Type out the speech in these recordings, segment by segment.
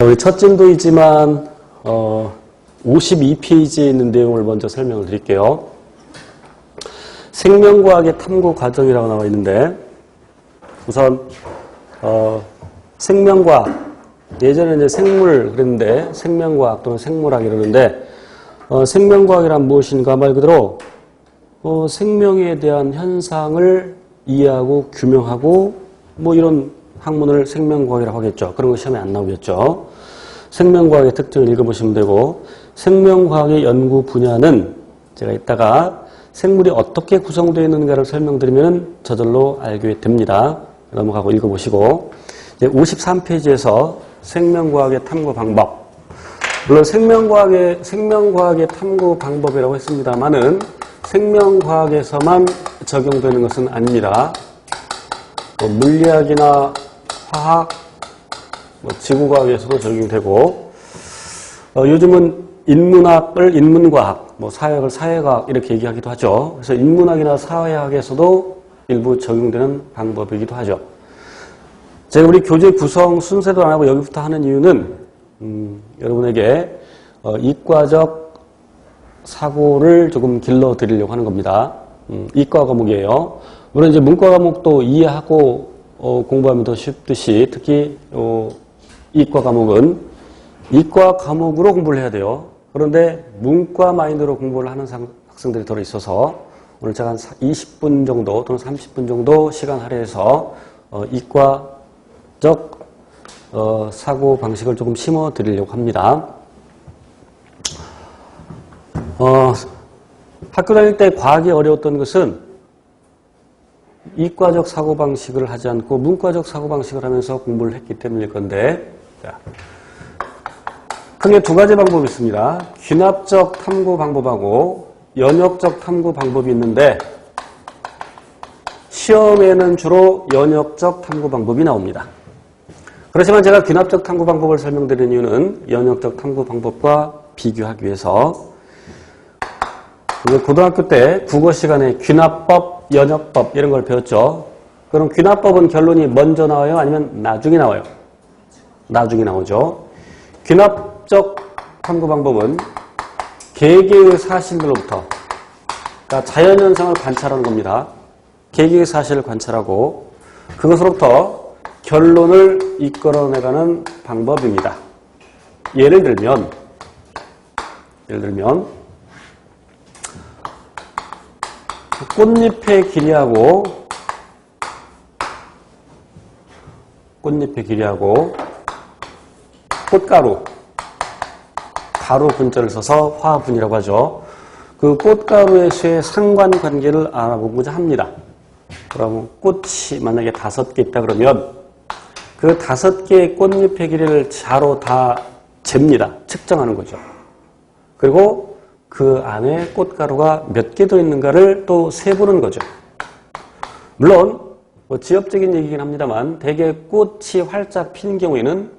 우리 첫 진도이지만 52페이지에 있는 내용을 먼저 설명을 드릴게요. 생명과학의 탐구 과정이라고 나와 있는데 우선 생명과학, 예전에 이제 생물 그랬는데 생명과학 또는 생물학 이러는데 생명과학이란 무엇인가 말 그대로 생명에 대한 현상을 이해하고 규명하고 뭐 이런 학문을 생명과학이라고 하겠죠. 그런 거 시험에 안 나오겠죠. 생명과학의 특징을 읽어보시면 되고, 생명과학의 연구 분야는 제가 이따가 생물이 어떻게 구성되어 있는가를 설명드리면 저절로 알게 됩니다. 넘어가고 읽어보시고, 이제 53페이지에서 생명과학의 탐구 방법. 물론 생명과학의 탐구 방법이라고 했습니다만은 생명과학에서만 적용되는 것은 아닙니다. 물리학이나 화학, 지구과학에서도 적용이 되고, 요즘은 인문학을 인문과학, 사회학을 사회과학 이렇게 얘기하기도 하죠. 그래서 인문학이나 사회학에서도 일부 적용되는 방법이기도 하죠. 제가 우리 교재 구성 순서도 안 하고 여기부터 하는 이유는 여러분에게 이과적 사고를 조금 길러드리려고 하는 겁니다. 이과 과목이에요. 물론 이제 문과 과목도 이해하고 공부하면 더 쉽듯이 특히 이과 과목은 이과 과목으로 공부를 해야 돼요. 그런데 문과 마인드로 공부를 하는 학생들이 더 있어서 오늘 제가 한 20분 정도 또는 30분 정도 시간 할애해서 이과적 사고 방식을 조금 심어 드리려고 합니다. 학교 다닐 때 과학이 어려웠던 것은 이과적 사고방식을 하지 않고 문과적 사고방식을 하면서 공부를 했기 때문일 건데, 크게 두 가지 방법이 있습니다. 귀납적 탐구 방법하고 연역적 탐구 방법이 있는데 시험에는 주로 연역적 탐구 방법이 나옵니다. 그렇지만 제가 귀납적 탐구 방법을 설명드리는 이유는 연역적 탐구 방법과 비교하기 위해서 고등학교 때 국어 시간에 귀납법, 연역법 이런 걸 배웠죠. 그럼 귀납법은 결론이 먼저 나와요? 아니면 나중에 나와요? 나중에 나오죠. 귀납적 탐구 방법은 개개의 사실들로부터, 그러니까 자연현상을 관찰하는 겁니다. 개개의 사실을 관찰하고 그것으로부터 결론을 이끌어내가는 방법입니다. 예를 들면 꽃잎의 길이하고 꽃가루, 가루 분자를 써서 화분이라고 하죠. 그 꽃가루의 수의 상관관계를 알아보고자 합니다. 그러면 꽃이 만약에 5개 있다 그러면 그 5개의 꽃잎의 길이를 자로 다 잽니다. 측정하는 거죠. 그리고 그 안에 꽃가루가 몇 개 들어있는가를 또 세보는 거죠. 물론 지엽적인 얘기긴 합니다만 대개 꽃이 활짝 피는 경우에는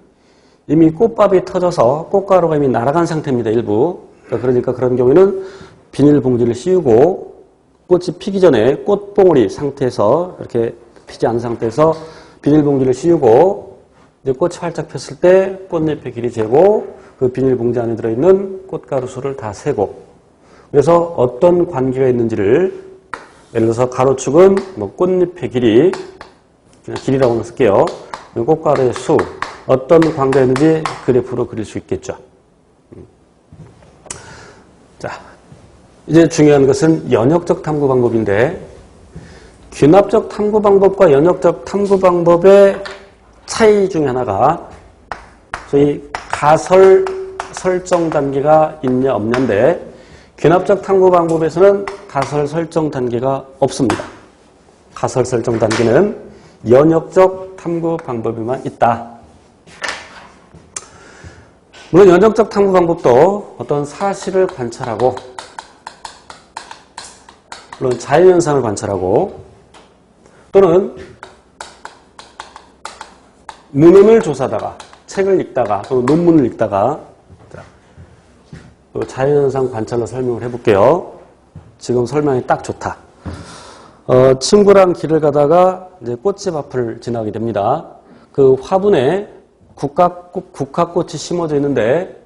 이미 꽃밥이 터져서 꽃가루가 이미 날아간 상태입니다. 일부. 그러니까 그런 경우에는 비닐봉지를 씌우고 꽃이 피기 전에 꽃봉오리 상태에서 이렇게 피지 않은 상태에서 비닐봉지를 씌우고 이제 꽃이 활짝 폈을 때 꽃잎의 길이 재고 그 비닐봉지 안에 들어있는 꽃가루 수를 다 세고, 그래서 어떤 관계가 있는지를, 예를 들어서 가로축은 꽃잎의 길이, 그냥 길이라고 쓸게요. 꽃가루의 수, 어떤 관계가 있는지 그래프로 그릴 수 있겠죠. 자, 이제 중요한 것은 연역적 탐구 방법인데, 귀납적 탐구 방법과 연역적 탐구 방법의 차이 중에 하나가 소위 가설 설정 단계가 있냐 없냐인데, 귀납적 탐구 방법에서는 가설 설정 단계가 없습니다. 가설 설정 단계는 연역적 탐구 방법에만 있다. 물론 연역적 탐구 방법도 어떤 사실을 관찰하고, 물론 자연현상을 관찰하고, 또는 문헌을 조사하다가, 책을 읽다가, 또는 논문을 읽다가, 자연현상 관찰로 설명을 해볼게요. 지금 설명이 딱 좋다. 친구랑 길을 가다가 이제 꽃집 앞을 지나게 됩니다. 그 화분에 국화꽃이 심어져 있는데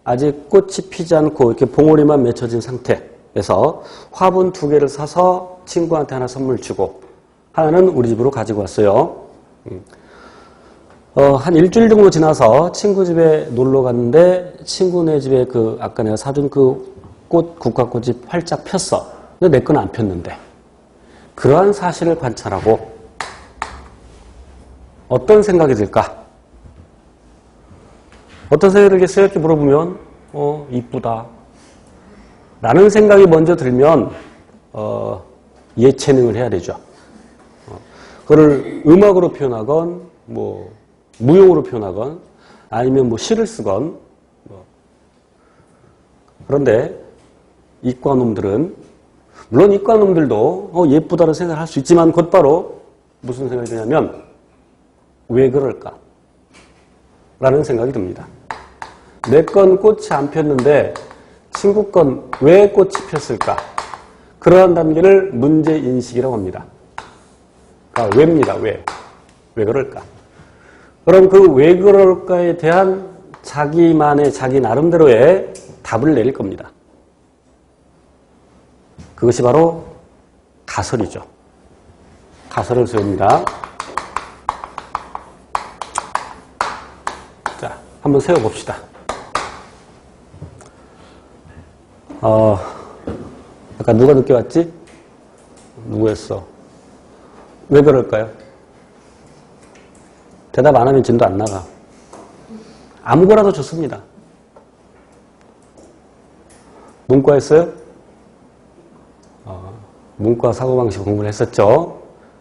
아직 꽃이 피지 않고 이렇게 봉오리만 맺혀진 상태에서 화분 2개를 사서 친구한테 하나 선물 주고 하나는 우리 집으로 가지고 왔어요. 한 일주일 정도 지나서 친구 집에 놀러 갔는데 친구네 집에 아까 내가 사준 국화꽃이 활짝 폈어. 근데 내 건 안 폈는데. 그러한 사실을 관찰하고 어떤 생각이 들까? 어떤 생각이 들겠어요? 이렇게 물어보면 이쁘다 라는 생각이 먼저 들면 예체능을 해야 되죠. 그거를 음악으로 표현하건 뭐 무용으로 표현하건 아니면 뭐 시를 쓰건 그런데 이과놈들은 물론 이과놈들도 예쁘다는 생각을 할 수 있지만 곧바로 무슨 생각이 드냐면 왜 그럴까? 라는 생각이 듭니다. 내 건 꽃이 안 폈는데 친구 건 왜 꽃이 폈을까? 그러한 단계를 문제인식이라고 합니다. 왜입니다. 왜? 왜 그럴까? 그럼 그 왜 그럴까에 대한 자기 나름대로의 답을 내릴 겁니다. 그것이 바로 가설이죠. 가설을 세웁니다. 자, 한번 세워봅시다. 아까 누가 늦게 왔지? 누구였어? 왜 그럴까요? 대답 안 하면 진도 안 나가. 아무거나도 좋습니다. 문과 했어요? 문과 사고방식 공부를 했었죠.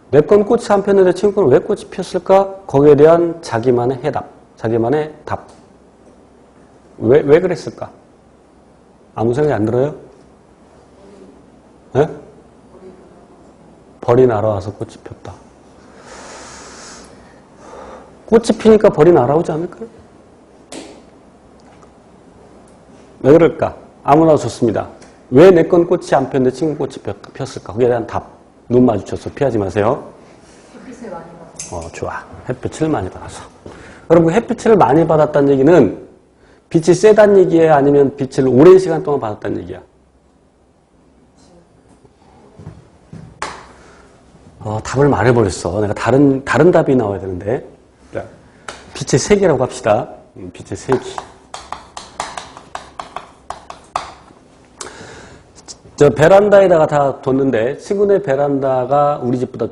내 건 꽃이 안 폈는데 친구는 왜 꽃이 폈을까? 거기에 대한 자기만의 해답, 자기만의 답. 왜 그랬을까? 아무 생각이 안 들어요? 네? 벌이 날아와서 꽃이 폈다. 꽃이 피니까 벌이 날아오지 않을까요? 왜 그럴까? 아무나 좋습니다. 왜 내 건 꽃이 안 폈는데 친구 꽃이 폈을까? 거기에 대한 답. 눈 마주쳐서 피하지 마세요. 햇빛을 많이 받아서. 좋아. 햇빛을 많이 받아서. 여러분, 햇빛을 많이 받았다는 얘기는 빛이 세다는 얘기예요? 아니면 빛을 오랜 시간 동안 받았다는 얘기야? 답을 말해버렸어. 내가 다른 답이 나와야 되는데. 빛의 세기라고 합시다. 빛의 세기. 저 베란다에다가 다 뒀는데 친구네 베란다가 우리 집보다